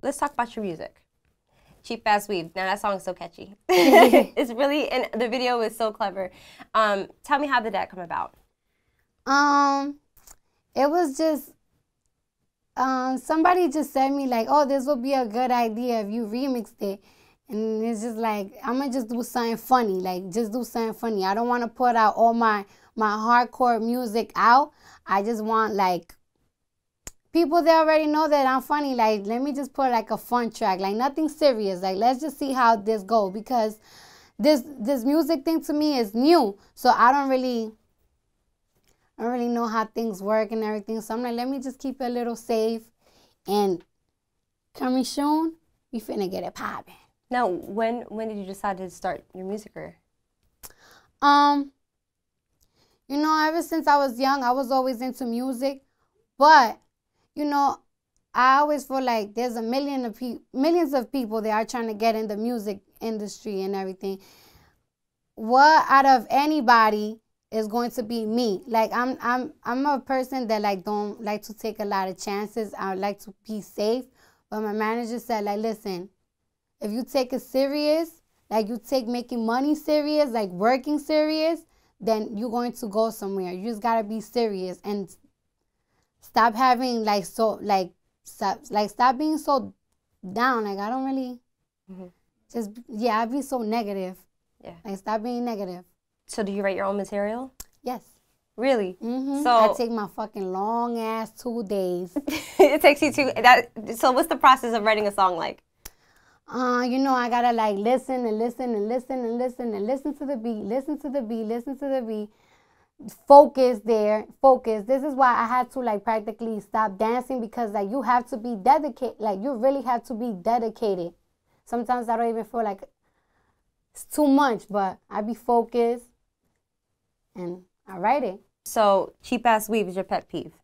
let's talk about your music. Cheap Ass Weave. Now that song is so catchy. It's really, and the video is so clever. Tell me, how did that come about? It was just, somebody just said me like, oh, this would be a good idea if you remixed it. And it's just like, I'm going to just do something funny. Like, just do something funny. I don't want to put out all my hardcore music out. I just want, like, people that already know that I'm funny. Like, let me just put, like, a fun track. Like, nothing serious. Like, let's just see how this goes. Because this music thing to me is new. So I don't really know how things work and everything. So I'm like, let me just keep it a little safe. And coming soon, we finna get it popping. Now, when did you decide to start your music career? You know, ever since I was young, I was always into music. But, you know, I always feel like there's millions of people that are trying to get in the music industry and everything. What out of anybody is going to be me? Like, I'm a person that like don't like to take a lot of chances. I like to be safe. But my manager said, like, listen, if you take it serious, like you take making money serious, like working serious, then you're going to go somewhere. You just gotta be serious and stop having like stop being so down. Like, I don't really I be so negative. Yeah. Like, stop being negative. So do you write your own material? Yes. Really? So I take my fucking long ass 2 days. It takes you so what's the process of writing a song like? You know, I gotta like listen and listen and listen and listen and listen to the beat, listen to the beat, listen to the beat. Focus there, focus. This is why I had to like practically stop dancing, because like you have to be dedicated. Like, you really have to be dedicated. Sometimes I don't even feel like it's too much, but I be focused and I write it. So Cheap Ass Weave is your pet peeve?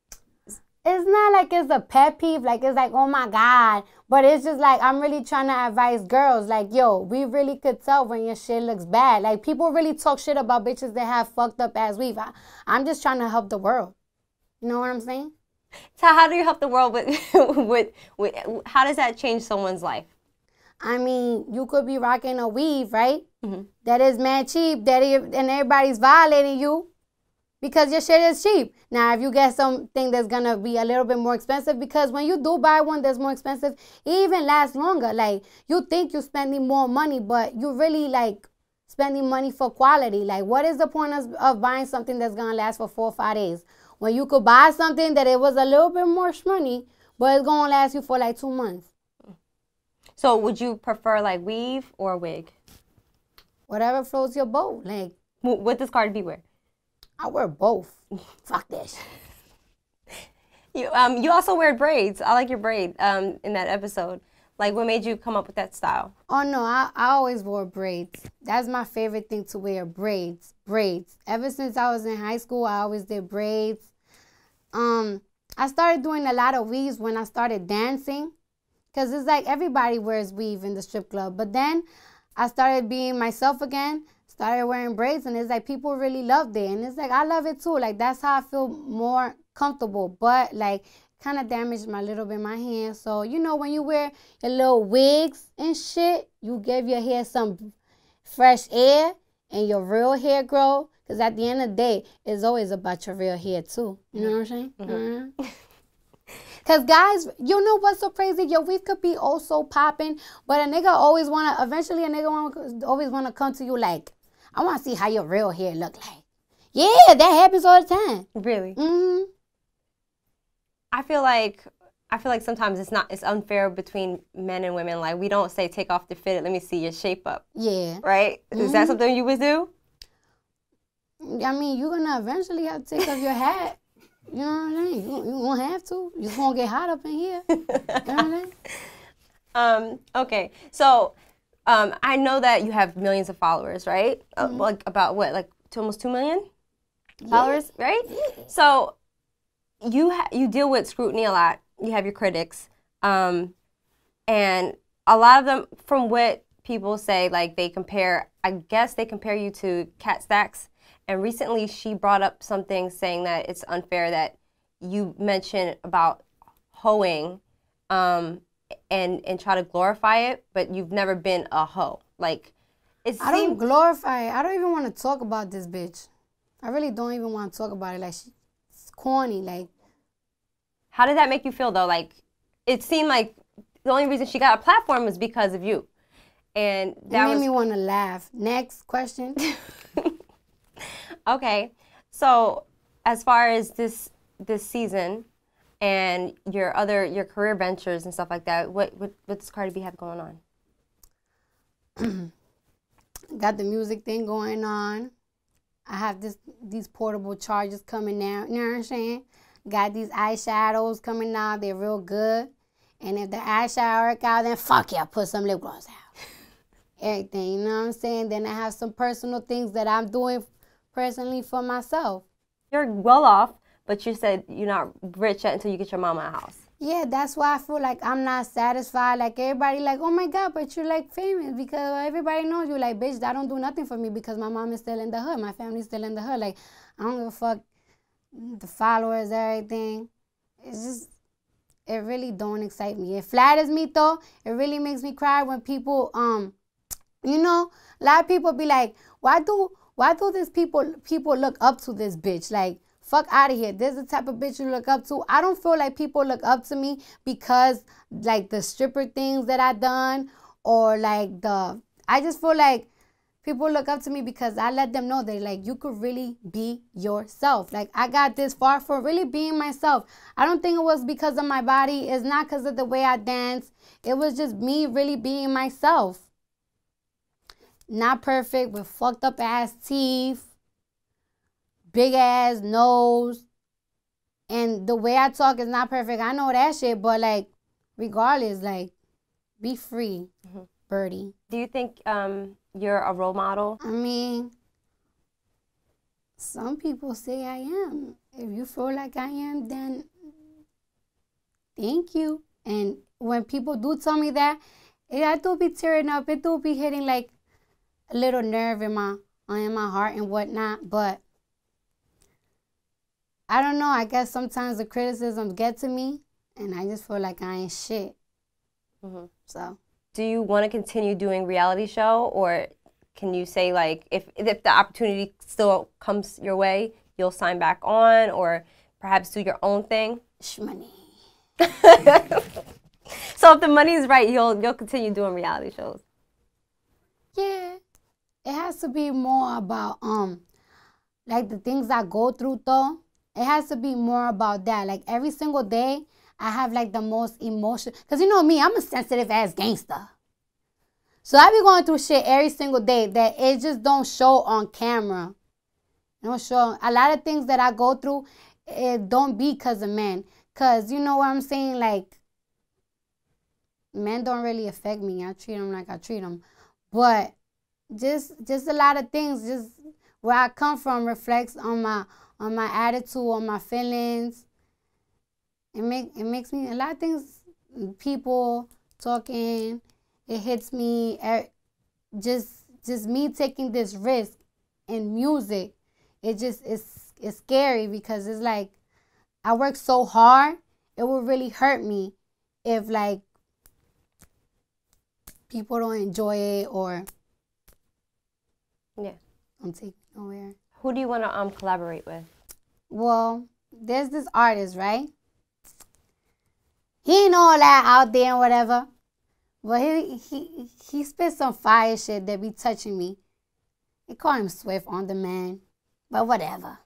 It's not like it's a pet peeve, like it's like, oh my God. But it's just like, I'm really trying to advise girls, like, yo, we really could tell when your shit looks bad. Like, people really talk shit about bitches that have fucked up ass weave. I'm just trying to help the world. You know what I'm saying? So how do you help the world with how does that change someone's life? I mean, you could be rocking a weave, right? That is mad cheap, and everybody's violating you because your shit is cheap. Now, if you get something that's going to be a little bit more expensive, because when you do buy one that's more expensive, it even lasts longer. Like, you think you're spending more money, but you really, like, spending money for quality. Like, what is the point of buying something that's going to last for 4 or 5 days when you could buy something that it was a little bit more money, but it's going to last you for, like, 2 months? So would you prefer, like, weave or wig? Whatever floats your boat. Like, what does Cardi B wear? I wear both. Fuck this. You also wear braids. I like your braid in that episode. Like, what made you come up with that style? Oh, no, I always wore braids. That's my favorite thing to wear, braids. Braids. Ever since I was in high school, I always did braids. I started doing a lot of weaves when I started dancing, because it's like everybody wears weave in the strip club. But then I started being myself again, started wearing braids, and it's like people really loved it. And it's like, I love it too. Like, that's how I feel more comfortable. But like, kind of damaged my little bit my hair. So, you know, when you wear your little wigs and shit, you give your hair some fresh air and your real hair grow. Because at the end of the day, it's always about your real hair too. You know what I'm saying? Because guys, you know what's so crazy? Your weave could be oh so popping, but a nigga always want to, eventually a nigga always want to come to you like, I want to see how your real hair look like. Yeah, that happens all the time. Really? I feel like sometimes it's unfair between men and women. Like, we don't say take off the fitted, let me see your shape up. Yeah. Right? Is that something you would do? I mean, you're going to eventually have to take off your hat. You know what I mean? You won't have to. You're just going to get hot up in here. You know what I mean? Okay. So, I know that you have millions of followers, right? Like, about what? Like, almost 2 million followers, right? Yeah. So, you deal with scrutiny a lot. You have your critics. And a lot of them, from what people say, like, I guess they compare you to Cat Stacks. And recently she brought up something saying that it's unfair that you mentioned about hoeing and try to glorify it, but you've never been a hoe. Like, I don't glorify it. I don't even want to talk about this bitch. I really don't even want to talk about it. Like, she's corny. Like, how did that make you feel though? Like, it seemed like the only reason she got a platform was because of you, and that made me want to laugh. Next question. Okay, so as far as this season and your career ventures and stuff like that, what does Cardi B have going on? Got the music thing going on. I have these portable chargers coming out. You know what I'm saying? Got these eyeshadows coming out. They're real good. And if the eyeshadow work out, then fuck yeah, put some lip gloss out. Everything, you know what I'm saying? Then I have some personal things that I'm doing personally for myself. You're well off, but you said you're not rich yet until you get your mama a house. Yeah, that's why I feel like I'm not satisfied. Like, everybody like, oh my God, but you're like famous, because everybody knows you. Like, bitch, that don't do nothing for me because my mom is still in the hood. My family's still in the hood. Like, I don't give a fuck the followers, everything. It's just, it really don't excite me. It flatters me though. It really makes me cry when people, you know, a lot of people be like, why do these people look up to this bitch? Like, fuck out of here. This is the type of bitch you look up to. I don't feel like people look up to me because, like, the stripper things that I done, or like I just feel like people look up to me because I let them know that, like, you could really be yourself. Like, I got this far for really being myself. I don't think it was because of my body. It's not because of the way I dance. It was just me really being myself. Not perfect, with fucked up ass teeth, big ass nose, and the way I talk is not perfect. I know that shit, but like, regardless, like, be free, birdie. Do you think you're a role model? I mean, some people say I am. If you feel like I am, then thank you. And when people do tell me that, I do be tearing up. It do be hitting like a little nerve in my heart and whatnot. But I don't know. I guess sometimes the criticisms get to me, and I just feel like I ain't shit. So. Do you want to continue doing reality show, or can you say, like, if the opportunity still comes your way, you'll sign back on, or perhaps do your own thing? Shmoney. So if the money's right, you'll continue doing reality shows. Yeah, it has to be more about like the things I go through though. It has to be more about that. Like, every single day, I have like the most emotion. Because you know me, I'm a sensitive ass gangster. So I be going through shit every single day that it just don't show on camera. It don't show. A lot of things that I go through, it don't be because of men. Because you know what I'm saying? Like, men don't really affect me. I treat them like I treat them. But just a lot of things, just where I come from reflects on my attitude, on my feelings. It makes me, a lot of things, people talking, it hits me. Just me taking this risk in music, it just it's scary, because it's like, I work so hard, it would really hurt me if, like, people don't enjoy it, or I'm taking nowhere. Who do you want to collaborate with? Well, there's this artist, right? He ain't all that out there and whatever, but he spit some fire shit that be touching me. They call him Swift on Demand, but whatever.